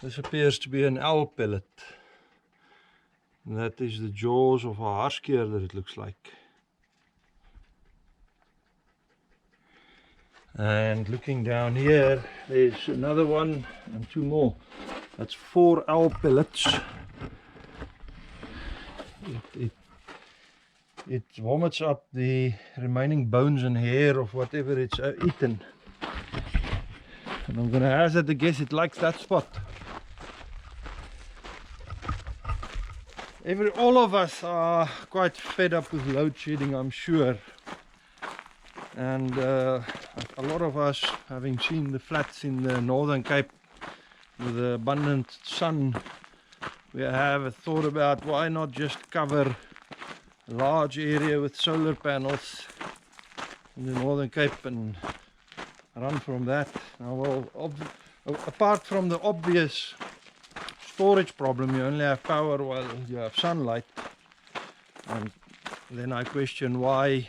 This appears to be an owl pellet. And that is the jaws of a harskeerder, it looks like. And looking down here, there's another one and two more. That's 4 owl pellets. It vomits up the remaining bones and hair of whatever it's eaten. And I'm gonna hazard a guess it likes that spot. All of us are quite fed up with load shedding, I'm sure. And a lot of us, having seen the flats in the Northern Cape with the abundant sun, we have thought about why not just cover a large area with solar panels in the Northern Cape and run from that. Now, well, apart from the obvious storage problem, you only have power while you have sunlight, and then I question why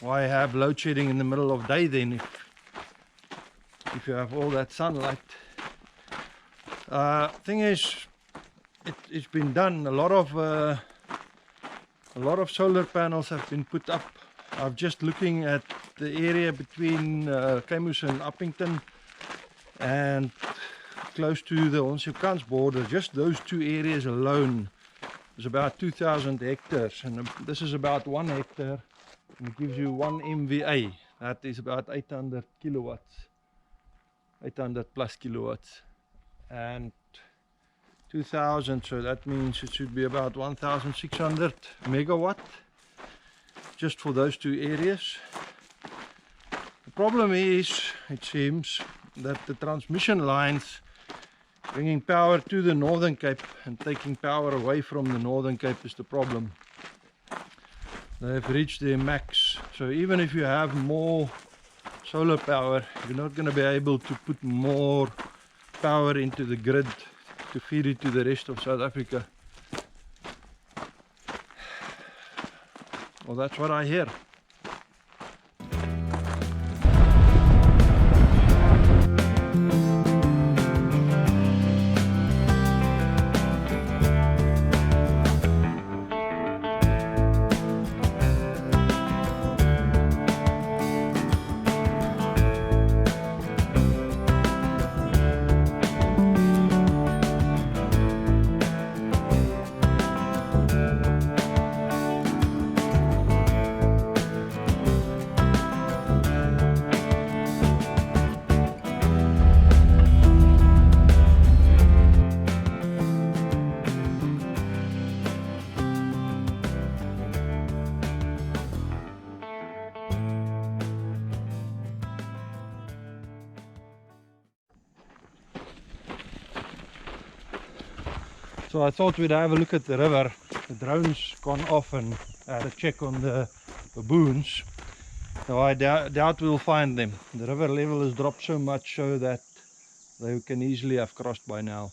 have load shedding in the middle of day then if you have all that sunlight. Thing is, it's been done. A lot of solar panels have been put up. I'm just looking at the area between Camus and Uppington and close to the Onsiukans border. Just those two areas alone is about 2,000 hectares, and this is about 1 hectare, and it gives you 1 MVA. That is about 800 kilowatts, 800 plus kilowatts, and 2,000, so that means it should be about 1,600 megawatt just for those two areas. The problem is, it seems, that the transmission lines bringing power to the Northern Cape and taking power away from the Northern Cape is the problem. They've reached their max, so even if you have more solar power, you're not going to be able to put more power into the grid to feed it to the rest of South Africa. Well, that's what I hear. So I thought we'd have a look at the river. The drone's gone off and had a check on the baboons. So I doubt we'll find them. The river level has dropped so much so that they can easily have crossed by now.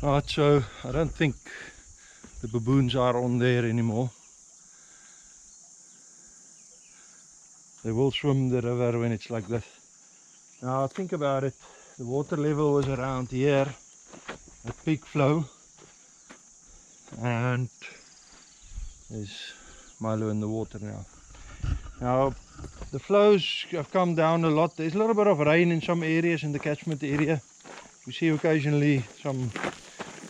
Right, so I don't think the baboons are on there anymore. They will swim the river when it's like this. Now think about it, the water level was around here at peak flow, and there's Milo in the water now. Now the flows have come down a lot. There's a little bit of rain in some areas in the catchment area. We see occasionally some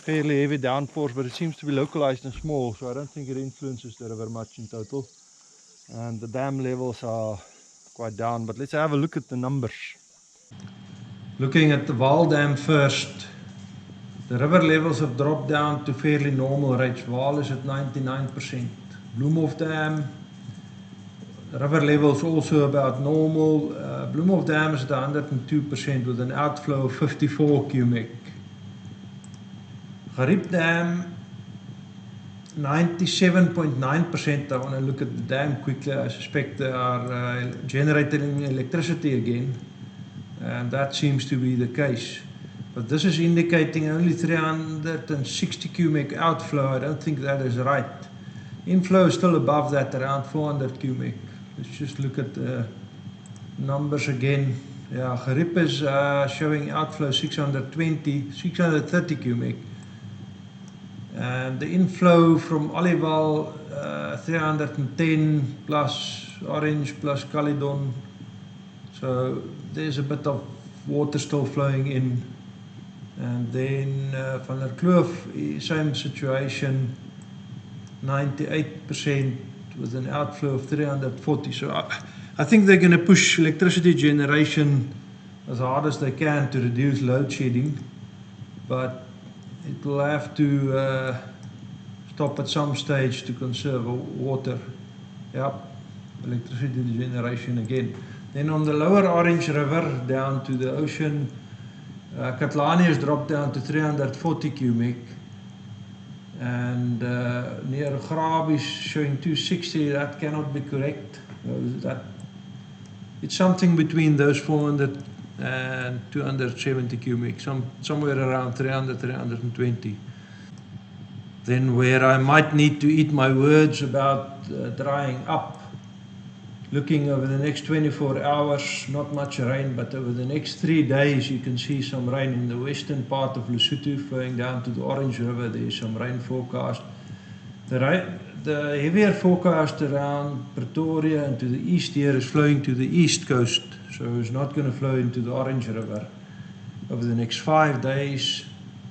fairly heavy downpours, but it seems to be localized and small, so I don't think it influences the river much in total. And the dam levels are quite down, but let's have a look at the numbers. Looking at the Vaal Dam first, the river levels have dropped down to fairly normal rates. Vaal is at 99%. Bloemhof Dam, the river levels also about normal. Bloemhof Dam is at 102% with an outflow of 54 cubic. Gariep Dam, 97.9%. I want to look at the dam quickly. I suspect they are generating electricity again, and that seems to be the case. But this is indicating only 360 cubic outflow. I don't think that is right. Inflow is still above that, around 400 cubic. Let's just look at the numbers again. Yeah, Gerip is showing outflow 630 cubic. And the inflow from Olival 310 plus Orange plus Caledon. So there's a bit of water still flowing in. And then Van der Kloof, same situation, 98% with an outflow of 340. So I think they're going to push electricity generation as hard as they can to reduce load shedding, but it will have to stop at some stage to conserve water. Yep, electricity generation again. Then on the lower Orange River down to the ocean, Katlani has dropped down to 340 cubic, and near Grab is showing 260. That cannot be correct. It's something between those 400 and 270 cubic, somewhere around 300, 320. Then where I might need to eat my words about drying up, looking over the next 24 hours, not much rain, but over the next 3 days you can see some rain in the western part of Lesotho flowing down to the Orange River. There is some rain forecast. The heavier forecast around Pretoria and to the east here is flowing to the east coast, so it's not going to flow into the Orange River. Over the next 5 days,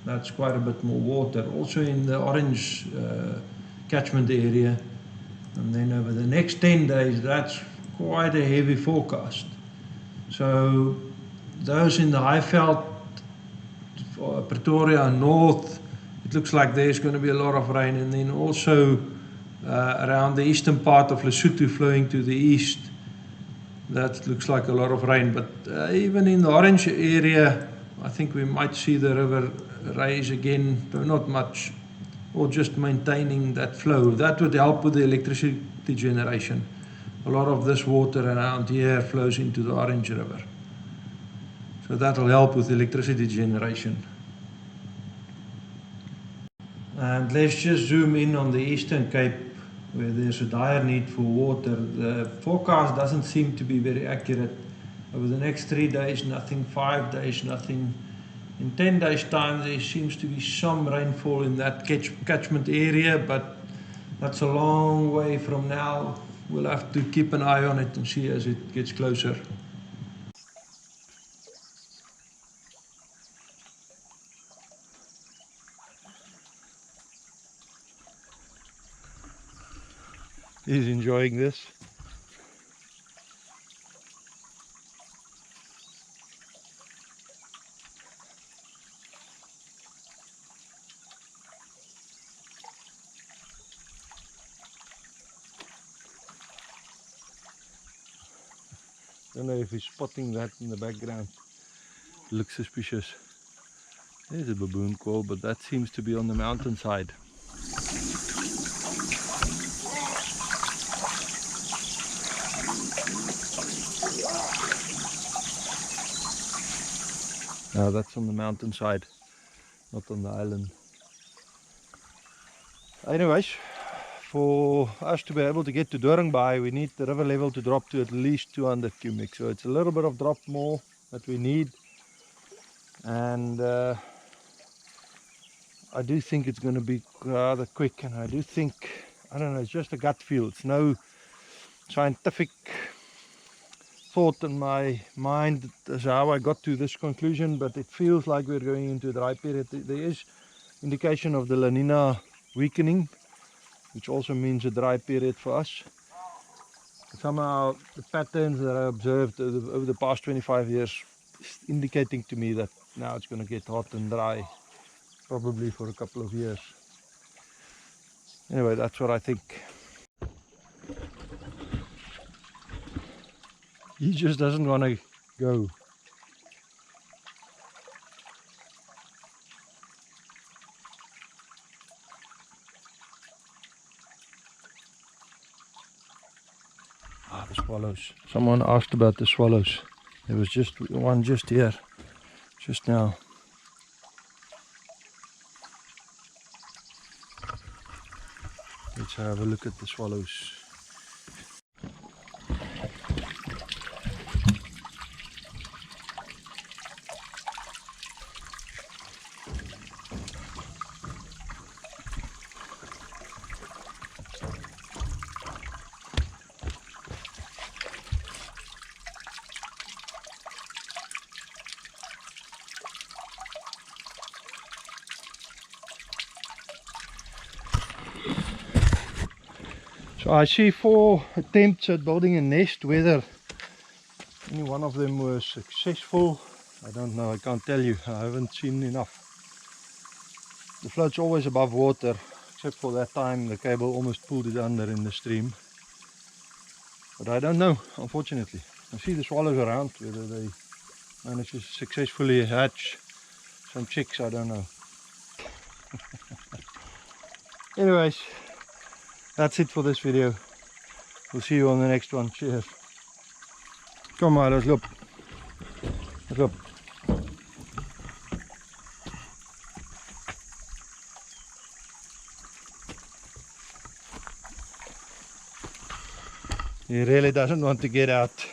that's quite a bit more water, also in the Orange catchment area. And then over the next 10 days, that's quite a heavy forecast. So those in the Highveld, Pretoria North, it looks like there's going to be a lot of rain. And then also around the eastern part of Lesotho flowing to the east, that looks like a lot of rain. But even in the Orange area, I think we might see the river rise again, though not much, or just maintaining that flow. That would help with the electricity generation. A lot of this water around here flows into the Orange River. So that will help with electricity generation. And let's just zoom in on the Eastern Cape, where there's a dire need for water. The forecast doesn't seem to be very accurate. Over the next 3 days, nothing. 5 days, nothing. In 10 days' time, there seems to be some rainfall in that catchment area, but that's a long way from now. We'll have to keep an eye on it and see as it gets closer. He's enjoying this. Don't know if he's spotting that in the background. Looks suspicious. There's a baboon call, but that seems to be on the mountainside. No, that's on the mountainside, not on the island. Anyways, for us to be able to get to Doringbaai, we need the river level to drop to at least 200 cubic. So it's a little bit of drop more that we need. And I do think it's going to be rather quick. And I do think, I don't know, it's just a gut feel. It's no scientific thought in my mind as how I got to this conclusion, but it feels like we're going into a dry period. There is indication of the La Nina weakening, which also means a dry period for us. Somehow the patterns that I observed over the past 25 years is indicating to me that now it's going to get hot and dry, probably for a couple of years. Anyway, that's what I think. He just doesn't want to go. Ah, the swallows. Someone asked about the swallows. There was just one just here, just now. have a look at the swallows. So I see 4 attempts at building a nest. Whether any one of them was successful, I don't know, I can't tell you, I haven't seen enough. The float's always above water, except for that time the cable almost pulled it under in the stream. But I don't know, unfortunately. I see the swallows around, whether they manage to successfully hatch some chicks, I don't know. Anyways, that's it for this video. We'll see you on the next one. Cheers. Kom maar, let's loop. Let's loop. He really doesn't want to get out.